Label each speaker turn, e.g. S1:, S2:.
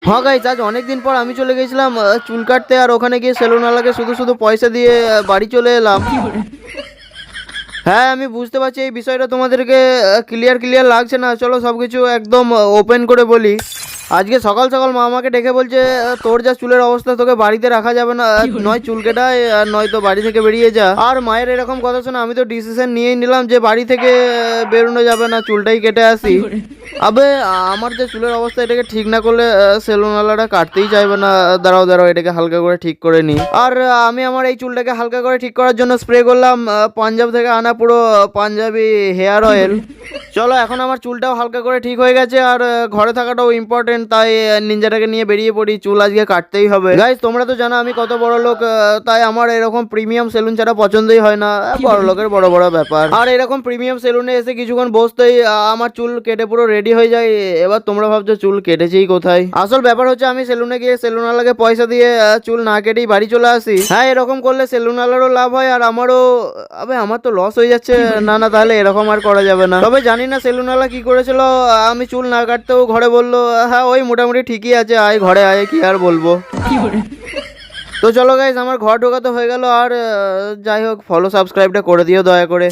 S1: হ্যাঁ গাইস, আজ অনেকদিন পর আমি চলে গেছিলাম চুল কাটতে, আর ওখানে গিয়ে সেলুনওয়ালাকে শুধু শুধু পয়সা দিয়ে বাড়ি চলে এলাম। হ্যাঁ, আমি বুঝতে পারছি এই বিষয়টা তোমাদেরকে ক্লিয়ার লাগছে না। চলো সবকিছু একদম ওপেন করে বলি। আজকে সকাল সকাল মা আমাকে ডেকে বলছে, তোর যা চুলের অবস্থা তোকে বাড়িতে রাখা যাবে না, নয় চুল কেটায় আর নয়তো বাড়ি থেকে বেরিয়ে যা। আর মায়ের এরকম কথা শুনে আমি তো ডিসিশন নিয়েই নিলাম যে বাড়ি থেকে বেরোনো যাবে না, চুলটাই কেটে আসি। আবে আমার যে চুলের অবস্থা এটাকে ঠিক না করলে সেলুনওয়ালাটা কাটতেই চাইবে না। দাঁড়াও দাঁড়াও, এটাকে হালকা করে ঠিক করে নিই। আর আমি আমার এই চুলটাকে হালকা করে ঠিক করার জন্য স্প্রে করলাম পাঞ্জাব থেকে আনা পুরো পাঞ্জাবি হেয়ার অয়েল। চলো, এখন আমার চুলটাও হালকা করে ঠিক হয়ে গেছে, আর ঘরে থাকাটাও ইম্পর্টেন্ট, তাই নিনজাটাকে নিয়ে বেরিয়ে পড়ি। চুল আজকে কাটতেই হবে। গাইস, তোমরা তো জানো আমি কত বড় লোক, তাই আমার এরকম প্রিমিয়াম সেলুন ছাড়া পছন্দই হয় না। বড় লোকের বড় বড় ব্যাপার। আর এরকম প্রিমিয়াম সেলুনে এসে কিছুক্ষণ বসতেই আমার চুল কেটে পুরো রেডি হয়ে যায়। এবার তোমরা ভাবছো চুল কেটেছেই কোথায়। আসল ব্যাপার হচ্ছে আমি সেলুনে গিয়ে সেলুনওয়ালাকে পয়সা দিয়ে চুল না কেটেই বাড়ি চলে আসি। হ্যাঁ, এরকম করলে সেলুনওয়ালারও লাভ হয় আর আমারও। আমার তো লস হয়ে যাচ্ছে। না না, তাহলে এরকম আর করা যাবে না। তবে জানি না সেলুনওয়ালা কি করেছিল, আমি চুল না কাটতেও ঘরে বললো, হ্যাঁ ওই মোটামুটি ঠিকই আছে, আয় ঘরে আয়, কি আর বলবো। তো চলো গাইজ, আমার ঘর ঢোকাতে হয়ে গেল। আর যাই হোক, ফলো সাবস্ক্রাইবটা করে দিও দয়া করে।